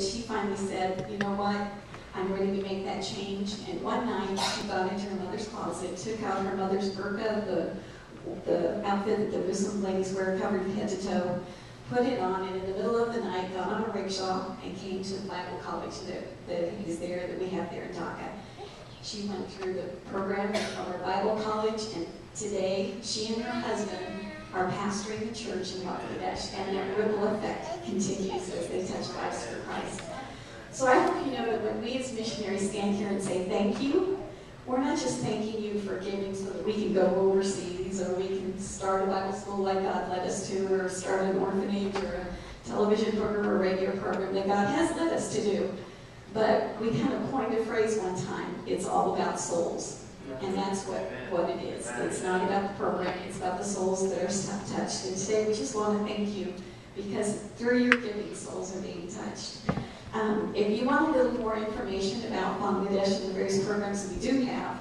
that she finally said, you know what, I'm ready to make that change. And one night, she got into her mother's closet, took out her mother's burqa, the outfit that the Muslim ladies wear covered head to toe, put it on, and in the middle of the night, got on a rickshaw and came to the Bible college that is there, that we have there in Dhaka. She went through the program of our Bible college, and today, she and her husband are pastoring the church in Bangladesh, and that ripple effect continues as they touch lives for Christ. So I hope you know that when we as missionaries stand here and say thank you, we're not just thanking you for giving so that we can go overseas, or we can start a Bible school like God led us to, or start an orphanage, or a television program, or a radio program that God has led us to do. But we kind of coined a phrase one time, it's all about souls. And that's what it is. It's not about the program, it's about the souls that are touched. And today we just want to thank you, because through your giving, souls are being touched. If you want a little more information about Bangladesh and the various programs that we do have,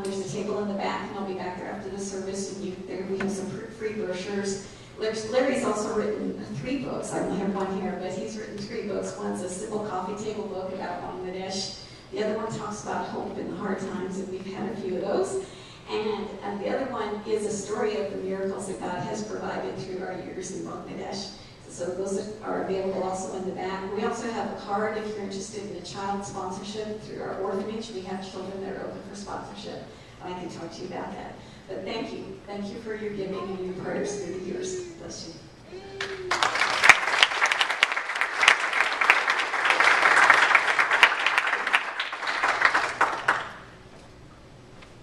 there's a table in the back, and I'll be back there after the service, and there we have some free brochures. Larry's also written 3 books. I only have one here, but he's written 3 books. One's a simple coffee table book about Bangladesh. The other one talks about hope in the hard times, and we've had a few of those. And the other one is a story of the miracles that God has provided through our years in Bangladesh. So those are available also in the back. We also have a card if you're interested in a child sponsorship through our orphanage. We have children that are open for sponsorship. I can talk to you about that. But thank you. Thank you for your giving and your prayers through the years. Bless you.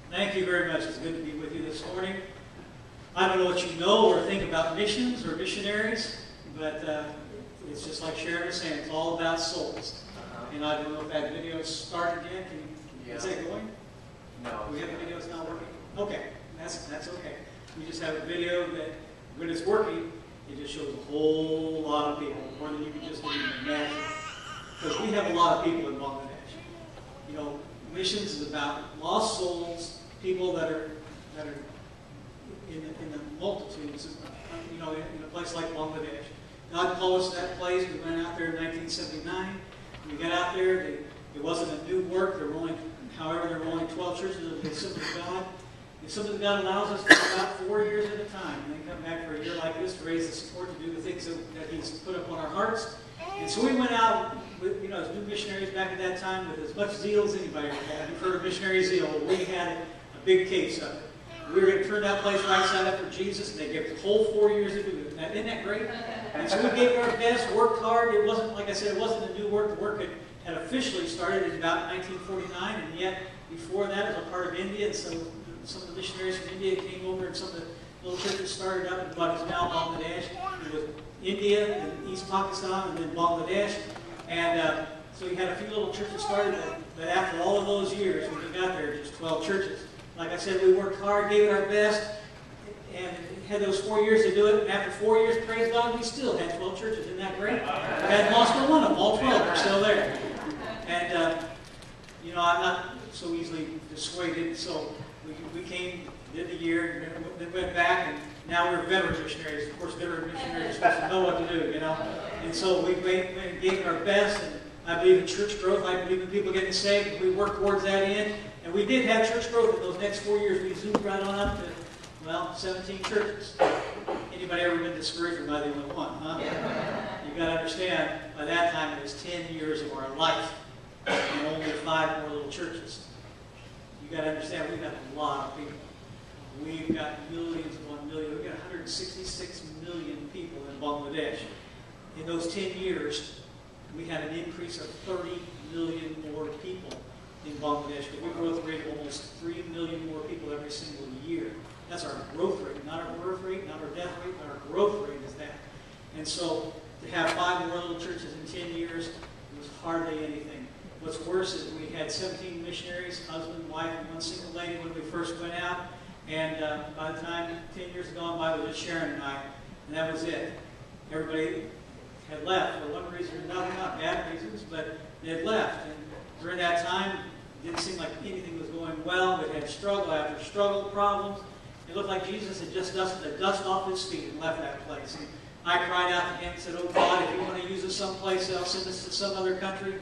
Thank you very much. It's good to be with you this morning. I don't know what you know or think about missions or missionaries, but it's just like Sharon was saying, it's all about souls. And I don't know if that video started yet. Is it going? No. We have the video, it's not working? Okay, that's okay. We just have a video that, when it's working, it just shows a whole lot of people, more than you can just even imagine. Because we have a lot of people in Bangladesh. You know, missions is about lost souls, people that are in the multitudes, you know, in a place like Bangladesh. God called us to that place. We went out there in 1979. We got out there. It wasn't a new work. There were only 12 churches of the Assembly of God. The Assembly of God allows us to go out 4 years at a time, and then come back for a year like this to raise the support to do the things that He's put up on our hearts. And so we went out, with, you know, as new missionaries back at that time with as much zeal as anybody had. You've heard of missionary zeal. We had a big case of it. We were going to turn that place right side up for Jesus, and they gave the whole 4 years to do it. Isn't that great? And so we gave it our best, worked hard. It wasn't, like I said, it wasn't a new work. The work had officially started in about 1949, and yet before that it was a part of India, and so some of the missionaries from India came over, and some of the little churches started up in what is now Bangladesh. It was India, and East Pakistan, and then Bangladesh. And so we had a few little churches started, but after all of those years, when we got there, just 12 churches. Like I said, we worked hard, gave it our best, and had those 4 years to do it. And after 4 years, praise God, we still had 12 churches. Isn't that great? We hadn't lost one of them. All 12 are still there. And, you know, I'm not so easily dissuaded. So we came, did the year, then went back, and now we're veteran missionaries. Of course, veteran missionaries are supposed to know what to do, you know. And so we gave it our best. And I believe in church growth. I believe in people getting saved. We worked towards that end. And we did have church growth in those next 4 years. We zoomed right on up to, well, 17 churches. Anybody ever been discouraged? Am I the only one, huh? You've got to understand, by that time it was 10 years of our life and only 5 more little churches. You've got to understand, we've got a lot of people. We've got millions upon millions. We've got 166 million people in Bangladesh. In those 10 years, we had an increase of 30 million more people in Bangladesh. We growth rate of almost 3 million more people every single year. That's our growth rate, not our birth rate, not our death rate, but our growth rate is that. And so to have 5 more little churches in 10 years was hardly anything. What's worse is we had 17 missionaries, husband, wife, and 1 single lady when we first went out. And by the time 10 years had gone by, it was just Sharon and I, and that was it. Everybody had left for one reason or another, not bad reasons, but they had left. And during that time, it didn't seem like anything was going well. We had struggle after struggle, problems. It looked like Jesus had just dusted the dust off his feet and left that place. And I cried out to him and said, oh God, if you want to use us someplace else, send us to some other country,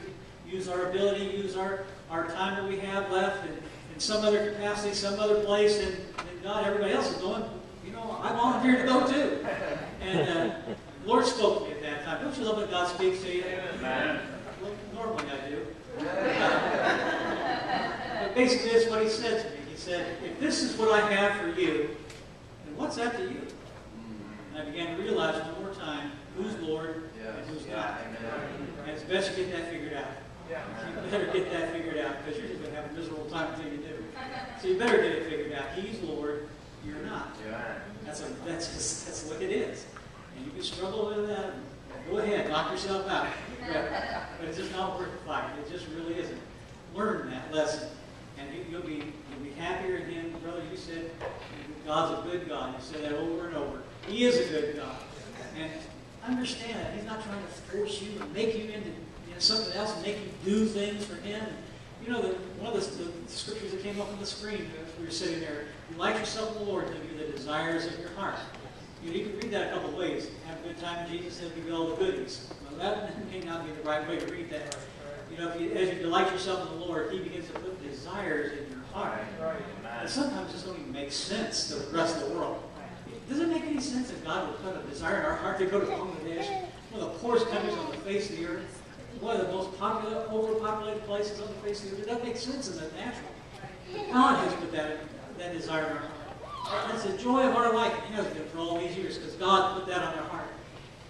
use our ability, use our time that we have left in some other capacity, some other place, and God, everybody else is going, you know, I volunteered to go too. And the Lord spoke to me at that time. Don't you love when God speaks to you? Amen. Well, normally I do. But basically that's what he said to me. He said, if this is what I have for you, then what's that to you? And I began to realize one more time who's Lord and who's not. And it's best you get that figured out. You better get that figured out because you're just going to have a miserable time until you do. So you better get it figured out. He's Lord, you're not. That's what it is. And you can struggle with that. Go ahead, knock yourself out. But it's just not worth the fight. It just really isn't. Learn that lesson. And you'll be happier in Him. Brother, you said God's a good God. You said that over and over. He is a good God. And understand that. He's not trying to force you and make you into something else and make you do things for Him. You know, one of the scriptures that came up on the screen as we were sitting there, delight yourself in the Lord, He'll give you the desires of your heart. You can read that a couple of ways. Have a good time in Jesus, He'll give you all the goodies. Well, that may not be the right way to read that. You know, as you delight yourself in the Lord, He begins to put desires in your heart. And sometimes it just don't even make sense to the rest of the world. Does it make any sense that God would put a desire in our heart to go to Bangladesh, one of the poorest countries on the face of the earth? One of the most popular, overpopulated places on the face of the earth. It doesn't make sense in the natural. But God has put that desire in our heart. That's the joy of our life. It has been for all these years because God put that on our heart.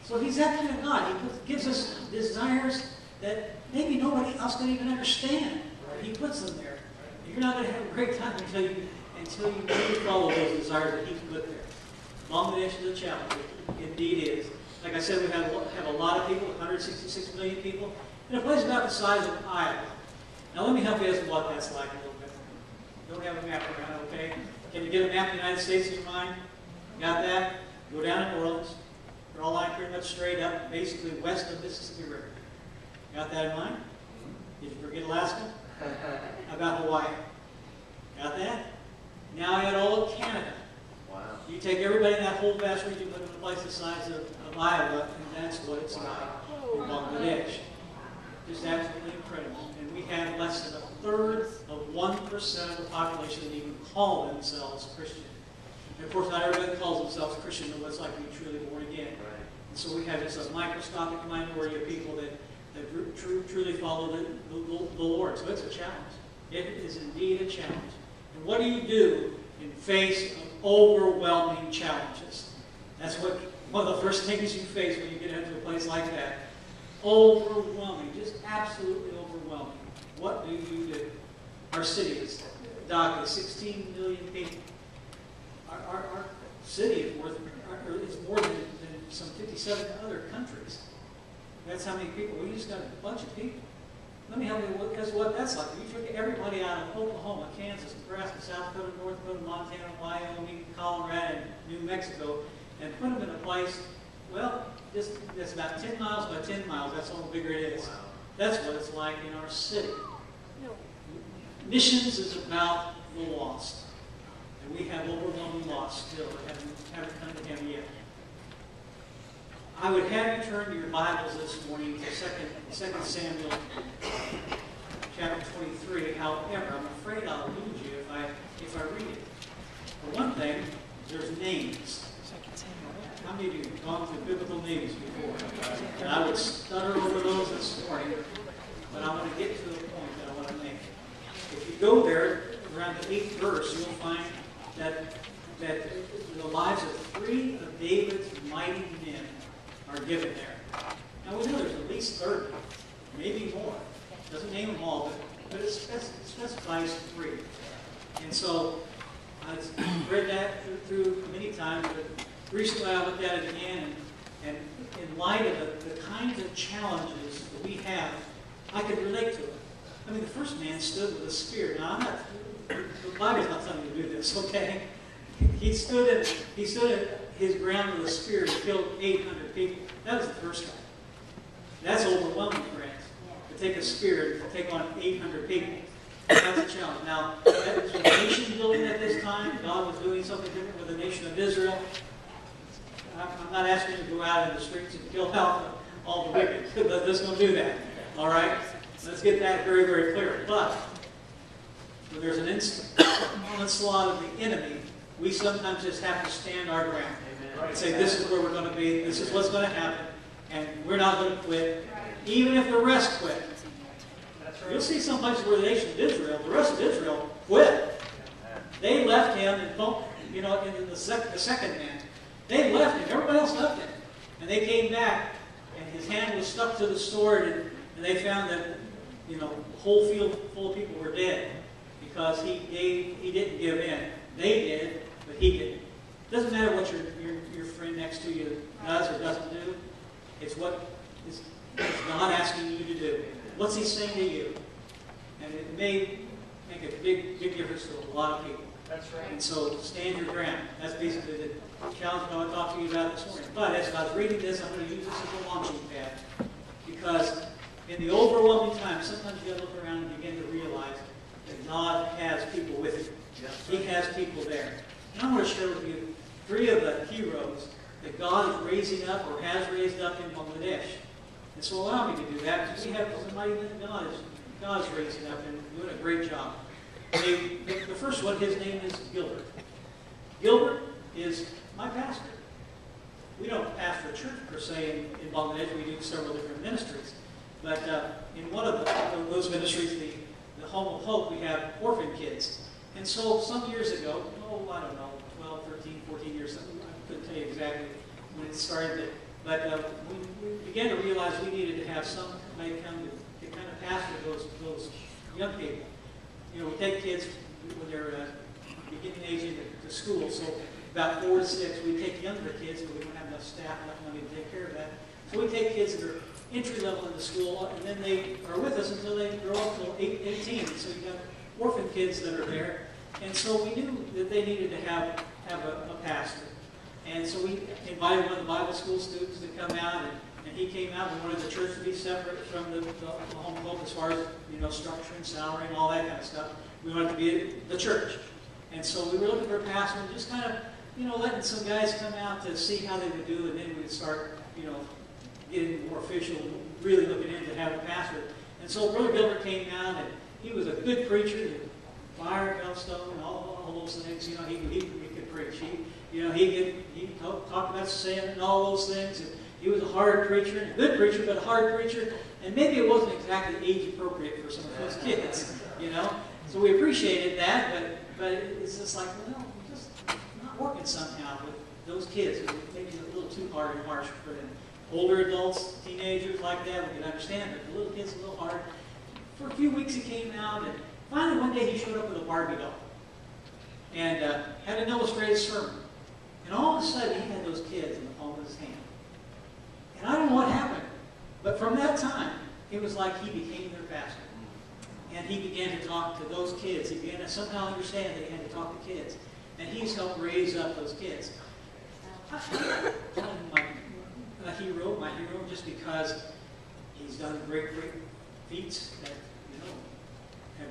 So He's that kind of God. He gives us desires that maybe nobody else can even understand. He puts them there. You're not going to have a great time until you really follow those desires that He's put there. Bangladesh is a challenge. It indeed is. Like I said, we have a lot of people, 166 million people, in a place about the size of Iowa. Now let me help you as to what that's like a little bit. Don't have a map around, okay? Can you get a map of the United States in your mind? Got that? Go down to New Orleans. They're all lined pretty much straight up, basically west of the Mississippi River. Got that in mind? Did you forget Alaska? How about Hawaii? Got that? Now add all of Canada. Wow. You take everybody in that whole vast region, put them in a place the size of Iowa, and that's what it's like in Bangladesh. Just absolutely incredible. And we have less than 1/3 of 1% of the population that even call themselves Christian. And of course, not everybody calls themselves Christian, but it's like to be truly born again. And so we have just a microscopic minority of people that truly follow the Lord. So it's a challenge. It is indeed a challenge. And what do you do in face of overwhelming challenges? That's one of the first things you face when you get into a place like that. Overwhelming, just absolutely overwhelming. What do you do? Our city is Dhaka, 16 million people. Our city is more than some 57 other countries. That's how many people. We just got a bunch of people. Let me help you because what that's like. You took everybody out of Oklahoma, Kansas, Nebraska, South Dakota, North Dakota, Montana, Wyoming, Colorado, and New Mexico, and put them in a place, well, that's about 10 miles by 10 miles. That's how bigger it is. Wow. That's what it's like in our city. No. Missions is about the lost. And we have overwhelming lost still that haven't come to Him yet. I would have you turn to your Bibles this morning to 2 Samuel chapter 23. However, I'm afraid I'll lose you if I read it. For one thing, there's names. How many of you have gone through biblical names before? And I would stutter over those this morning, but I want to get to the point that I want to make. If you go there, around the 8th verse, you'll find that the lives of 3 of David's mighty men are given there. Now we know there's at least 30, maybe more. It doesn't name them all, but it specifies 3. And so I've read that through many times, but recently I looked at it again, and in light of the kinds of challenges that we have, I could relate to it. I mean, the first man stood with a spear. Now, the Bible's not telling me to do this, okay? He stood at his ground with a spear and killed 800 people. That was the first time. That's overwhelming, friends. To take a spear and take on 800 people. That's a challenge. Now, that was a nation building at this time. God was doing something different with the nation of Israel. I'm not asking you to go out in the streets and kill out all the wicked. Let's don't do that. All right? Let's get that very, very clear. But when there's an onslaught of the enemy, we sometimes just have to stand our ground and say, this is where we're going to be, this is what's going to happen, and we're not going to quit, even if the rest quit. You'll see some places where the nation of Israel, the rest of Israel, quit. They left him, and you know, in the second man, they left him. Everybody else left him, and they came back, and his hand was stuck to the sword, and they found that, you know, the whole field full of people were dead because he didn't give in. They did, but he didn't. It doesn't matter what your friend next to you does or doesn't do. It's what is God asking you to do. What's He saying to you? And it may make a big difference to a lot of people. That's right. And so stand your ground. That's basically the challenge I want to talk to you about this morning. But as I was reading this, I'm going to use this as a launching pad. Because in the overwhelming times, sometimes you got to look around and begin to realize that God has people with you. He has people there. And I want to share with you 3 of the heroes that God is raising up or has raised up in Bangladesh. And so allow me to do that because we have somebody that God is raising up and doing a great job. The first one, his name is Gilbert. Gilbert is my pastor. We don't pastor a church per se in Bangladesh. We do several different ministries. But in one of those ministries, the Home of Hope, we have orphan kids. And so some years ago, I don't know, 12, 13, 14 years, I couldn't tell you exactly when it started, but we began to realize we needed to have somebody come to kind of pastor those young people. You know, we take kids when they're beginning age into school, so about 4 to 6, we take younger kids, but we don't have enough staff, enough money to take care of that. So we take kids that are entry level into school, and then they are with us until they grow up till 18. So you have orphan kids that are there. And so we knew that they needed to have a pastor. And so we invited one of the Bible school students to come out, and he came out. We wanted the church to be separate from the Home of Hope as far as, you know, structure and salary and all that kind of stuff. We wanted to be the church. And so we were looking for a pastor and just kind of, you know, letting some guys come out to see how they would do, and then we'd start, you know, getting more official, really looking in to have a pastor. And so Brother Gilbert came out, and he was a good preacher, fire, hailstone, and all those things. You know, he could preach. He talked about sin and all those things. And he was a hard preacher, a good preacher, but a hard preacher. And maybe it wasn't exactly age appropriate for some of those kids, you know. So we appreciated that, but it's just like, well, we're just not working somehow with those kids. Maybe a little too hard and harsh for them. Older adults, teenagers like that, we can understand, but the little kids a little hard. For a few weeks he came out, and finally one day he showed up with a Barbie doll and had an illustrated sermon. And all of a sudden he had those kids in the palm of his hand. And I don't know what happened, but from that time, it was like he became their pastor. And he began to talk to those kids. He began to somehow understand that he had to talk to kids. And he's helped raise up those kids. I call him my hero, just because he's done great feats that, you know,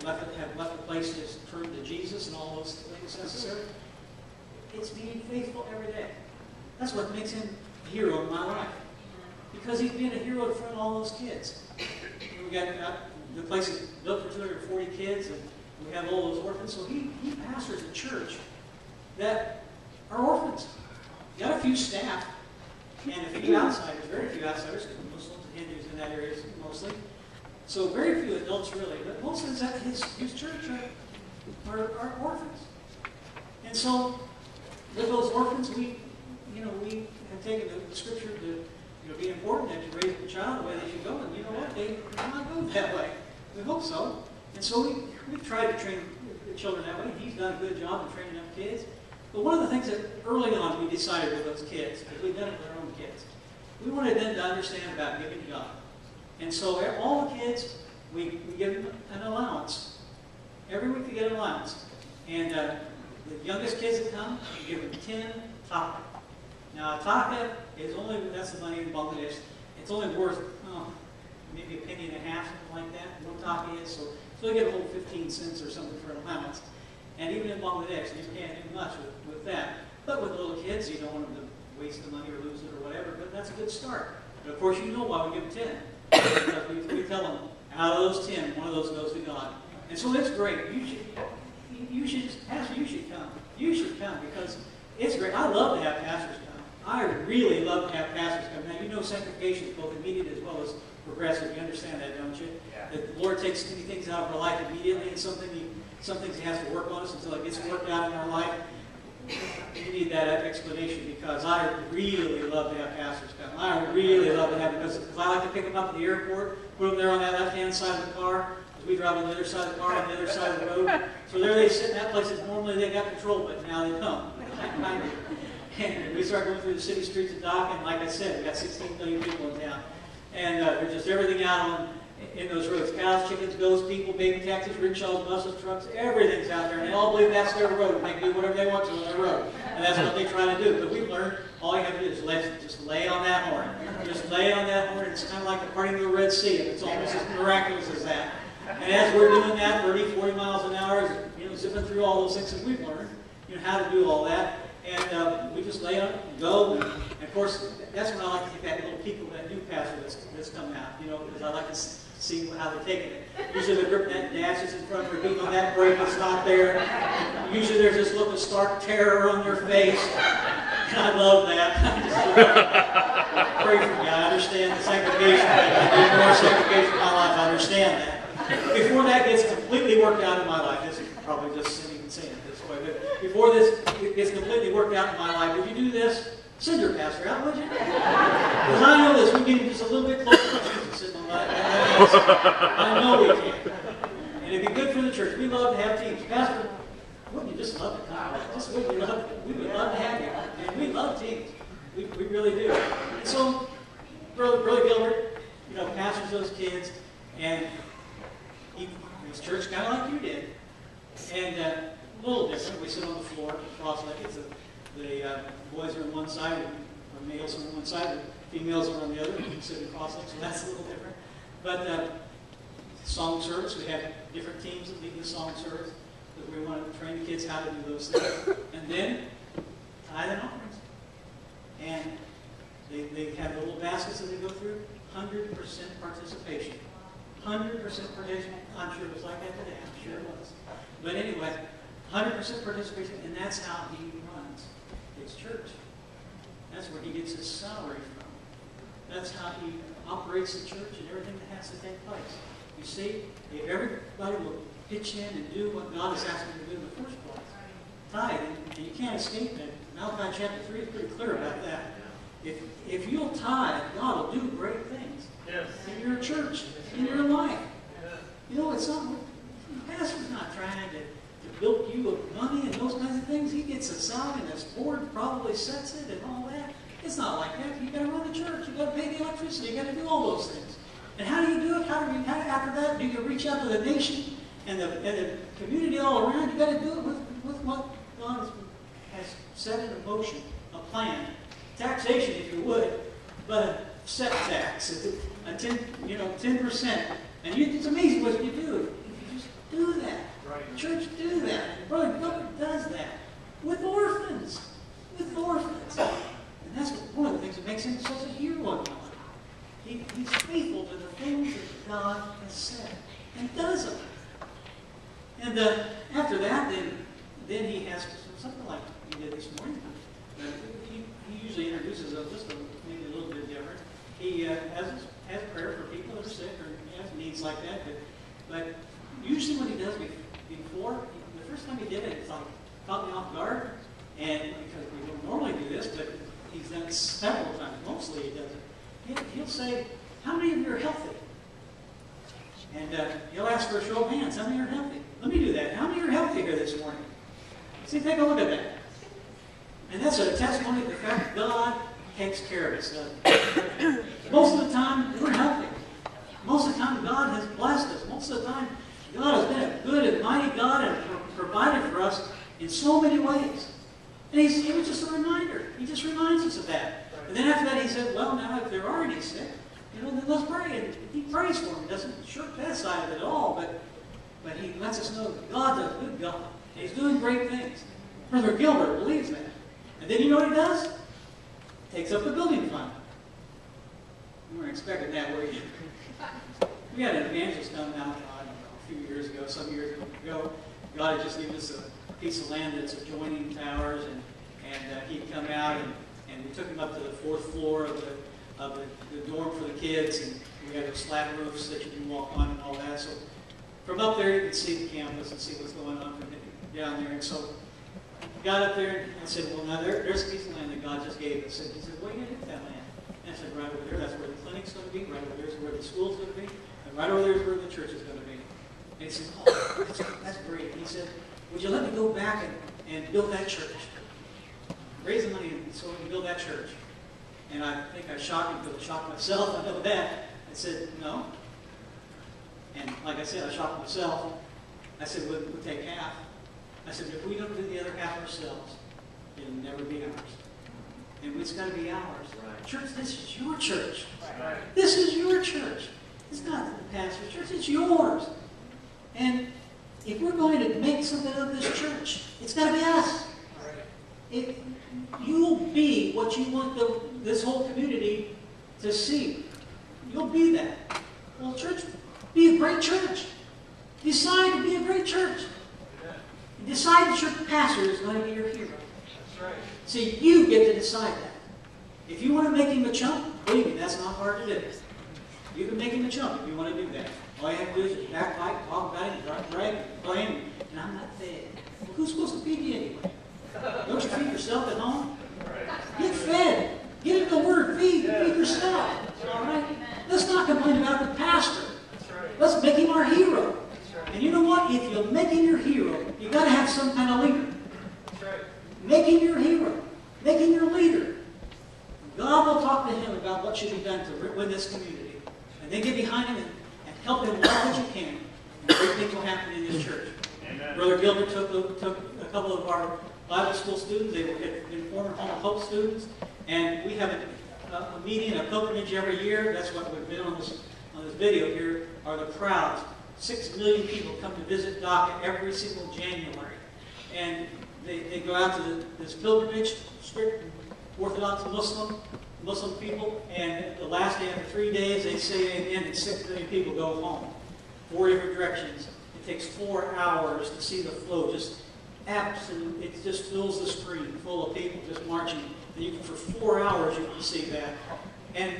have left the place that's turned to Jesus and all those things necessary. It's being faithful every day. That's what makes him a hero in my life. Because he's been a hero in front of all those kids. We got the place is built for 240 kids, and we have all those orphans. So he pastors a church that are orphans. Got a few staff, and a few outsiders, very few outsiders, because Muslims and Hindus in that area mostly. So very few adults really, but most of his church are orphans. And so with those orphans, we have taken the scripture to be important that you raise the child the way they should go, and you know what, they not go that way. We hope so. And so we've tried to train the children that way. He's done a good job of training up kids. But one of the things that early on we decided with those kids, because we've done it with our own kids, we wanted them to understand about giving to God. And so all the kids, we give them an allowance. Every week they get an allowance. And the youngest kids that come, we give them 10 taka. Now a taka is that's the money in Bangladesh, it's only worth maybe a penny and a half, something like that. One taka is, so they get a whole 15 cents or something for an allowance. And even in Bangladesh, you can't do much with that. But with little kids, you don't want them to waste the money or lose it or whatever, but that's a good start. But of course, you know why we give them 10. Because we tell them, out of those 10, one of those goes to God. And so it's great. Pastor, you should come. You should come because it's great. I love to have pastors come. I really love to have pastors come. Now, you know sanctification is both immediate as well as progressive. You understand that, don't you? Yeah. That the Lord takes many things out of our life immediately, and some things He has to work on us until it gets worked out in our life. You need that explanation because I really love to have pastors come. I really love to have them because I like to pick them up at the airport, put them there on that left-hand side of the car, because we drive on the other side of the car, on the other side of the road. So there they sit in that place that normally they got control, but now they don't. And we start going through the city streets of Dock, and like I said, we got 16 million people in town. And there's just everything out in those roads. Cows, chickens, goats, people, baby taxis, rickshaws, buses, trucks, everything's out there. And they all believe that's their road, and they can do whatever they want to on their road. And that's what they try to do. But we've learned all you have to do is just lay on that horn. Just lay on that horn. It's kind of like the parting of the Red Sea. It's almost as miraculous as that. And as we're doing that, 30, 40 miles an hour, zipping through all those things that we've learned, how to do all that. And we just lay on it and go. And of course, that's when I like to take that little peek of that new pastor that's coming out, because I like to see how they're taking it. Usually they're gripping that dashes in front of their feet on that brake that's not there. Usually there's this look of stark terror on their face. And I love that. I pray for me. I understand the sanctification. I need more sanctification in my life. I understand that. Before that gets completely worked out in my life, this is probably just even saying it this way, but before this gets completely worked out in my life, would you do this? Send your pastor out, would you? Because I know this. We get just a little bit closer to Jesus sitting on that. I know we can. And it'd be good for the church. We love to have teams. Pastor, wouldn't you just love to come? We would love to have you. And we love teams. We really do. And so, Brother Gilbert, pastors those kids, and his church kind of like you did. And a little different. We sit on the floor, cross-legged. The boys are on one side, or males are on one side, the females are on the other. We sit in cross-legged, so that's a little different. But song service, we have different teams that lead the song service. But we want to train the kids how to do those things. And then, tithe and offerings. And they have the little baskets that they go through. 100% participation. 100% participation. I'm sure it was like that today. I'm sure it was. But anyway, 100% participation, and that's how he runs his church. That's where he gets his salary from. That's how he operates the church and everything that has to take place. You see, if everybody will pitch in and do what God has asked them to do in the first place, tithe, and you can't escape that. Malachi chapter 3 is pretty clear about that. If you'll tithe, God will do great things in your church, in your life. It's not, the pastor's not trying to build you of money and those kinds of things. He gets a salary and this board probably sets it and all that. It's not like that. You've got to run the church. You've got to pay the electricity. You've got to do all those things. And how do you do it? After that, do you reach out to the nation and the community all around? You've got to do it with what God has set in motion, a plan. Taxation, if you would, but a set tax, a 10%. And it's amazing what you do. If you just do that. Right. Church do that. Brother Gilbert does that. With orphans. With orphans. And that's one of the things that makes him such a hero in my life. He's faithful to the things that God has said. And does them. And after that, then he has something like he did this morning. He usually introduces us just maybe a little bit different. He has prayer for people that are sick or has needs like that. But usually what he does before, the first time he did it, it's like caught me off guard. And because we don't normally do this, but he's done it several times. Mostly he does it. He'll say, how many of you are healthy? And he'll ask for a show of hands. How many are healthy? Let me do that. How many are healthy here this morning? See, take a look at that. And that's a testimony of the fact that God takes care of us. Most of the time, we're healthy. Most of the time, God has blessed us. Most of the time, God has been a good and mighty God and provided for us in so many ways. And it was just a reminder. He just reminds us of that. And then after that, he said, well, now if there are any sick, then let's pray. And he prays for them. He doesn't shirk that side of it at all, but he lets us know that God's a good God. And he's doing great things. Brother Gilbert believes that. And then you know what he does? takes up the building fund. You weren't expecting that, were you? We had an evangelist come out, I don't know, a few years ago, some years ago. God had just given us a piece of land that's adjoining towers, and he'd come out, and we took him up to the 4th floor of the dorm for the kids, and we had those slat roofs that you can walk on and all that. So from up there, you can see the campus and see what's going on from down there. And so I got up there and said, well, now there's a piece of land that God just gave us. And he said, what are you going to do with that land? And I said, right over there, that's where the clinic's going to be. Right over there is where the school's going to be. And right over there is where the church is going to be. And he said, oh, that's great. And he said, would you let me go back and build that church? Raise the money so we can build that church. And I think I shocked him because I shocked myself. I know that. I said, no. And like I said, I shocked myself. I said, we'll take half. I said, if we don't do the other half ourselves, it'll never be ours. And it's got to be ours. Right. Church, this is your church. Right. This is your church. It's not the pastor's church. It's yours. And if we're going to make something of this church, it's got to be us. Right. You'll be what you want this whole community to see. You'll be that. Well, church, be a great church. Decide to be a great church. Decide that your pastor is going to be your hero. That's right. See, you get to decide that. If you want to make him a chump, believe me, that's not hard to do. You can make him a chump if you want to do that. All you have to do is backbite, talk about him, drag him, blame him, and I'm not fed. Well, who's supposed to feed you anyway? Don't you feed yourself at home? Get fed. Get into the Word. Feed yourself. All right? Let's not complain about the pastor. Let's make him our hero. And you know what? If you make him your hero, you've got to have some kind of leader. Make him your hero. Make him your leader. God will talk to him about what should be done to win this community. And then get behind him and help him all that you can. And great things will happen in this church. Amen. Brother Gilbert took a couple of our Bible school students. They were former Home of Hope students. And we have a meeting, a pilgrimage every year. That's what we've been on this video here, are the crowds. 6 million people come to visit DACA every single January. And they go out to this pilgrimage, strict Orthodox Muslim people, and the last day, after 3 days, they say amen, and 6 million people go home. 4 different directions. It takes 4 hours to see the flow. Just absolute, it just fills the screen full of people just marching. And you can, for 4 hours, you can see that. And,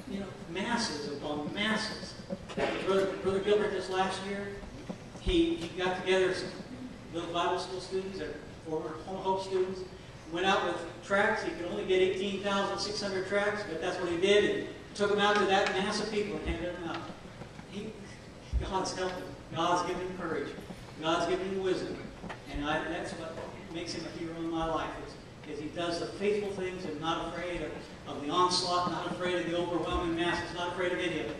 you know, masses upon masses. Brother Gilbert this last year, he got together some little Bible school students, or former Home Hope students, went out with tracts. He could only get 18,600 tracts, but that's what he did, and took them out to that mass of people and handed them out. God's helping. God's giving him courage. God's giving him wisdom. And that's what makes him a hero in my life, is he does the faithful things and not afraid of the onslaught, not afraid of the overwhelming masses, not afraid of any of it.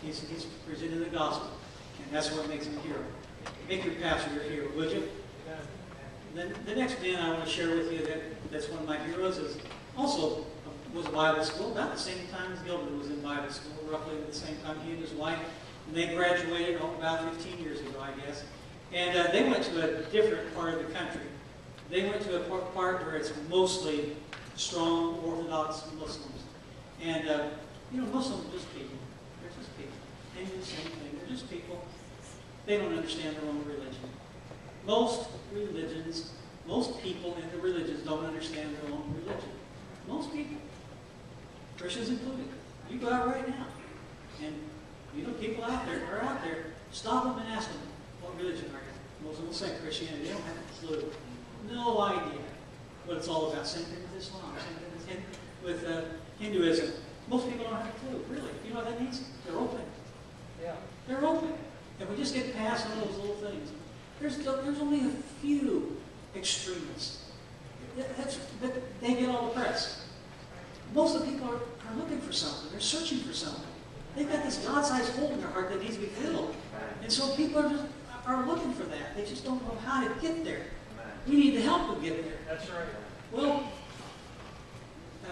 He's presenting the gospel, and that's what makes him a hero. Make your pastor your hero, would you? Then the next man I want to share with you that's one of my heroes is also was Bible school, about the same time as Gilbert was in Bible school, roughly at the same time he and his wife. And they graduated about 15 years ago, I guess. And they went to a different part of the country. They went to a part where it's mostly strong Orthodox Muslims. And, you know, Muslims are just people. They're just people. They do the same thing. They're just people. They don't understand their own religion. Most religions, most people in the religions don't understand their own religion. Most people. Christians included. You go out right now, and you know people out there are out there. Stop them and ask them, what religion are you? Most of them will say Christianity. They don't have a clue. No idea what it's all about. Same thing with Islam. Same thing with Hinduism. Most people don't have a clue, really. You know what that means? They're open. Yeah. They're open. If we just get past all those little things, there's only a few extremists. But they get all the press. Most of the people are looking for something. They're searching for something. They've got this God-sized hole in their heart that needs to be filled. And so people are looking for that. They just don't know how to get there. We need to help them get there. That's right. Well,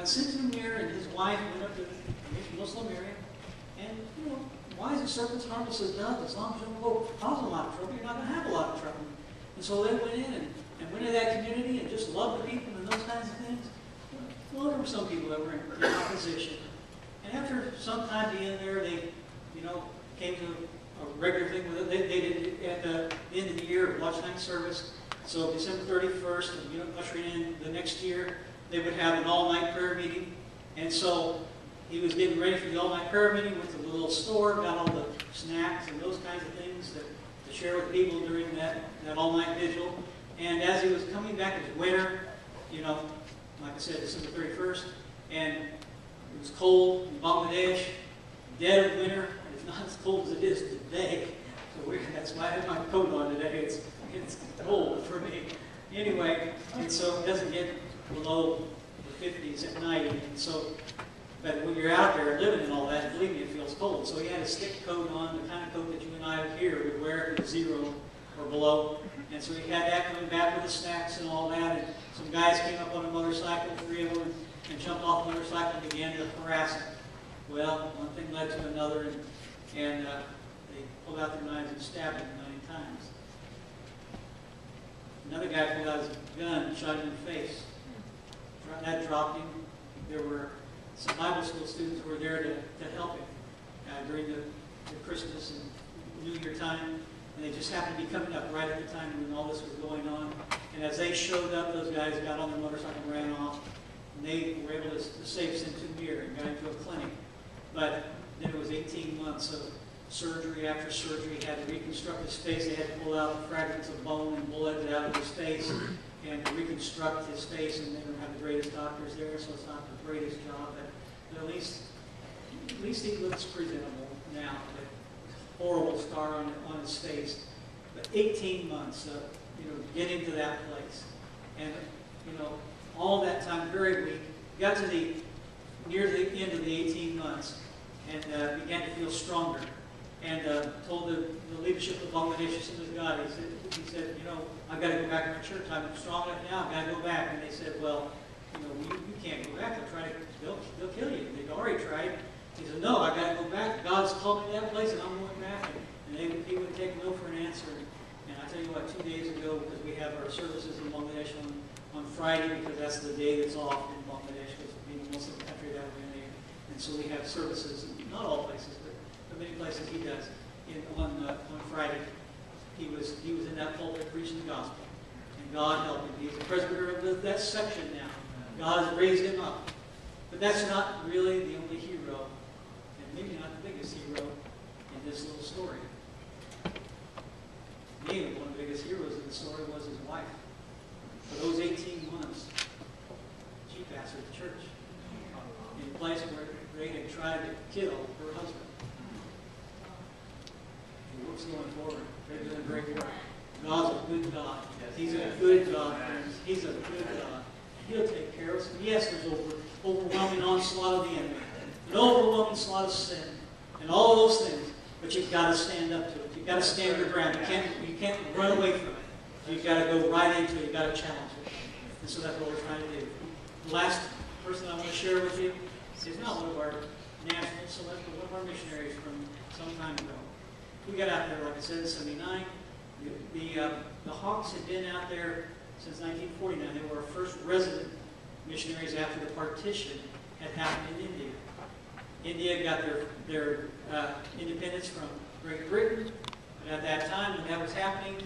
Sinton Mir and his wife went up to the Muslim area, and, you know, wise as serpents, harmless as doves. As long as you don't cause a lot of trouble, you're not going to have a lot of trouble. And so they went in and went into that community and just loved the people and those kinds of things. Well, there were some people that were in opposition. And after some time being there, they, came to a regular thing with it. They did at the end of the year, watch night service. So December 31st, ushering in the next year, they would have an all-night prayer meeting. And so he was getting ready for the all-night prayer meeting, went to the little store, got all the snacks and those kinds of things to share with people during that all-night vigil. And as he was coming back, it was winter, like I said, December 31st, and it was cold in Bangladesh, dead of winter. It's not as cold as it is today. So that's why I have my coat on today. It's cold for me. Anyway, and so it doesn't get below the 50s at night. And so, but when you're out there living and all that, believe me, it feels cold. So he had a stick coat on, the kind of coat that you and I here would wear if it was 0 or below. And so he had that coming back with the snacks and all that. And some guys came up on a motorcycle, 3 of them, and jumped off the motorcycle and began to harass him. Well, one thing led to another, and they pulled out their knives and stabbed him 9 times. Another guy pulled out his gun and shot him in the face. That dropped him. There were some Bible school students who were there to help him during the Christmas and New Year time. And they just happened to be coming up right at the time when all this was going on. And as they showed up, those guys got on their motorcycle and ran off. And they were able to save Centumir and got into a clinic. But then it was 18 months of surgery after surgery. He had to reconstruct his face. They had to pull out fragments of bone and blood out of his face and reconstruct his face. And they don't have the greatest doctors there, so it's not the greatest job. But at least he looks presentable now. The horrible scar on his face. But 18 months of getting to that place, and all that time very weak. Got to near the end of the 18 months, and began to feel stronger. And told the leadership of Bangladesh, as soon as God, he said, I've got to go back to my church. I'm strong enough now. I've got to go back. And they said, well, you can't go back. They'll kill you. They've already tried. He said, no, I've got to go back. God's called me to that place, and I'm going back. And he would take no for an answer. And I tell you what, 2 days ago, because we have our services in Bangladesh on Friday, because that's the day that's off in Bangladesh, because being most of the country that we're in. And so we have services, not all places, but many places he does. On Friday, he was in that pulpit preaching the gospel, and God helped him. He's the presbyter of that section now. God has raised him up. But that's not really the only hero, and maybe not the biggest hero in this little story. Maybe one of the biggest heroes in the story was his wife. For those 18 months, she pastored the church in a place where they had tried to kill her husband. The work's going forward. They're doing great work. God's a good God. He's a good God, friends. He's a good God. He'll take care of us. And yes, there's overwhelming onslaught of the enemy, an overwhelming onslaught of sin, and all those things. But you've got to stand up to it. You've got to stand your ground. You can't run away from it. You've got to go right into it. You've got to challenge it. And so that's what we're trying to do. The last person I want to share with you is not one of our national celebs, but one of our missionaries from some time ago. We got out there, like I said, in '79. The Hawks had been out there since 1949. They were our first resident missionaries after the partition had happened in India. India got their independence from Great Britain, but at that time when that was happening,